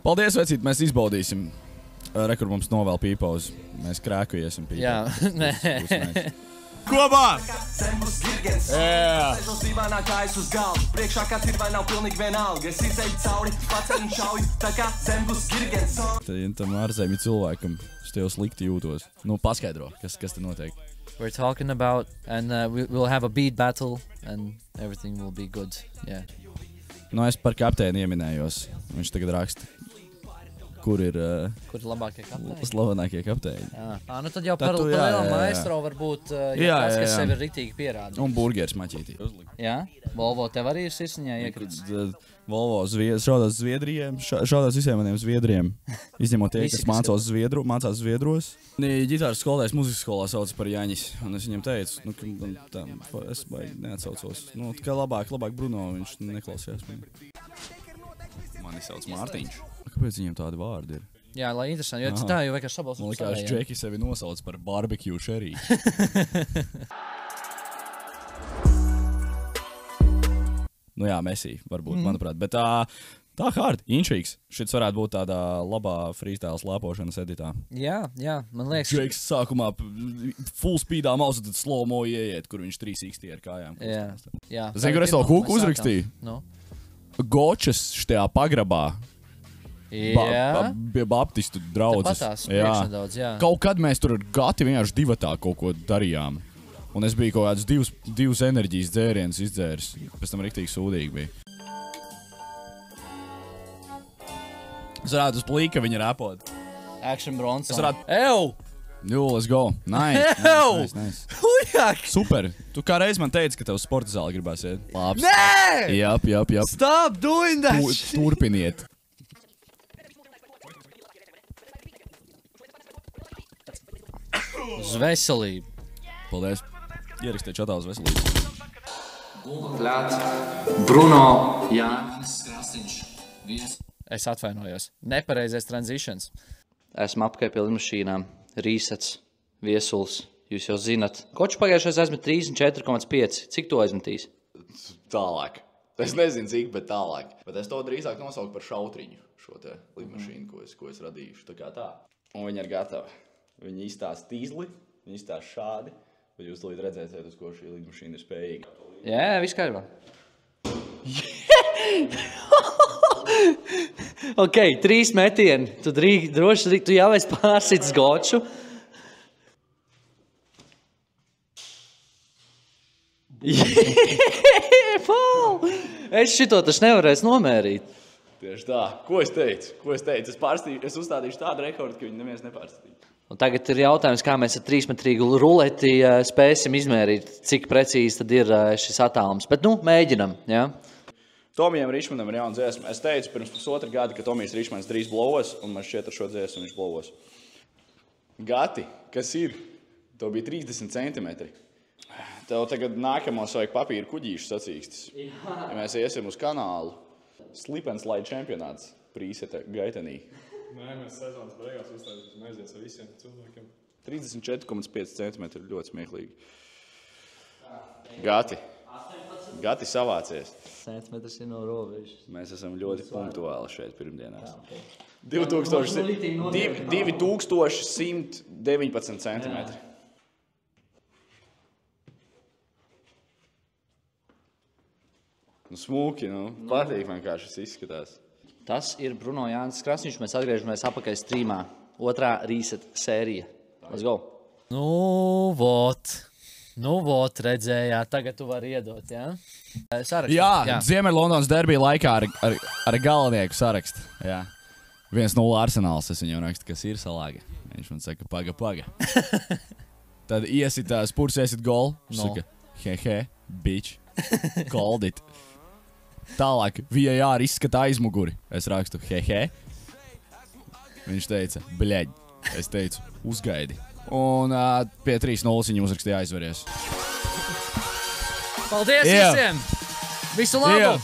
Paldies, vecīt, mēs izbaudīsim. Rekur mums novēl pīpauz. Mēs krēku iesim pīpauz. Jā, nē. Kopā! Tam ārzemju cilvēkam es tev slikti jūtos. Nu, paskaidro, kas te notiek. We're talking about, and we'll have a beat battle, and everything will be good. Yeah. Nu, es par kapteini ieminējos. Viņš tagad raksta. Kur ir labākie kapteini? Slavenākie kapteini. Jā. Nu tad jau par lielu maestro varbūt tas, kas sevi ir ritīgi pierādījis. Un burgers maķītī. Jā? Volvo tev arī ir sirsniņā iekrits? Volvo šādās Zviedrijiem, šādās visiem maniem Zviedriem. Izņemot tie, kas mācās Zviedros. Ģitāras skolotājs muzikas skolā sauc par Jaņis. Un es viņam teicu, es neatsaucos. Nu, tikai labāk Bruno, viņš neklausījās mani. Mani sauc Mārtiņš. Kāpēc viņam tādi vārdi ir? Jā, lai interesanti, jo tā jau vienkārši sabalst. Man likās, Džeki sevi nosauc par barbecue sherry. Nu jā, Messi, varbūt, manuprāt. Bet tā hard, intrīgs. Šits varētu būt tādā labā freestyle slēpošanas editā. Jā, man liekas. Džeks sākumā full speedā mausa, tad slow-mo ieiet, kur viņš 3x ar kājām. Jā. Zini, kur es to kuku uzrakstīju? No. Gočas štajā pagrabā. Jā. Baptistu draudzes. Nedaudz, jā. Kaut kad mēs tur ar Gati vienkārši divatā kaut ko darījām. Un es biju kaut kādus divus enerģijas dzērienus izdzēris. Pēc tam riktīgi sūdīgi bija. Es varētu uz plīka viņa rapot. Action Bronson. Es varētu... Ew! Let's go. Nice. Hujak! Super. Tu kā reiz man teici, ka tev sporta zāli gribās iet. Labs. Nē! Jap. Stop doing that shit! Turpiniet. Uz veselību. Paldies. Ierakstiet čatā uz veselību. Bruno Jānis Krasiņš. Es atvainojos. Nepareizais transitions. Esmu apkārt pie lidmašīnām. Rīsats, Viesuls. Jūs jau zinat. Koču pagājušais aizmet 34,5. Cik to aizmetīs? Tālāk. Es nezinu cik, bet tālāk. Bet es to drīzāk nosauku par šautriņu. Šo te lidmašīnu, ko es radīšu. Tā kā tā. Un viņi ir gatavi. Viņi izstāst tīzli, viņi izstāst šādi, bet jūs līdz redzēsiet, uz ko šī lidmašīna ir spējīga. Jā, viss kārībā. Ok, 3 metieni. Tu droši, tu jau esi pārsits Goču. Es šito taču nevarēs nomērīt. Tieši tā. Ko es teicu? Es uzstādīšu tādu rekordu, ka viņi neviens nepārstīja. Un tagad ir jautājums, kā mēs ar 3-metrīgu ruleti spēsim izmērīt, cik precīzi tad ir šis attālums. Bet, mēģinam, jā? Tomijam Ričmanam ir jauna dziesma. Es teicu pirms pusotra gada, ka Tomijs Ričmans drīz blowos, un man šķiet ar šo dziesmu viņš blowos. Gati, kas ir? Tev bija 30 centimetri. Tev tagad nākamos vajag papīra kuģīšu sacīkstis. Ja mēs iesim uz kanālu. Slip and slide čempionāts Prīsete Gaitenī. Nē, mēs sezonas beigās uzstādīsim aizies ar visiem cilvēkiem. 34,5 centimetri ļoti smieklīgi. Gati savācies. Centimetrs ir no robežas. Mēs esam ļoti punktuāli šeit pirmdienās. Okay. 2119 centimetri. Smūki, patīk man kā šis izskatās. Tas ir Bruno Jānis Krasiņš. Mēs atgriežamies apakaļ strīmā. 2. Rīset sērija. Let's go. Nu, vot, redzējāt. Tagad tu vari iedot, jā? Sarakstu. Jā. Ziemeļlondonas derbija laikā ar galvenieku sarakstu. Jā. 1-0 Arsenāls. Es viņam rakstu, kas ir salāga. Viņš man saka, paga. Tad iesitās, Spurs iesit golu. Viņš saka, he, bitch, called it. Tālāk, VAR izskata aizmuguri. Es rakstu, he. Viņš teica, bļaļ. Es teicu, uzgaidi. Un pie 3-0 viņam uzrakstīja aizveries. Paldies visiem! Visu labu!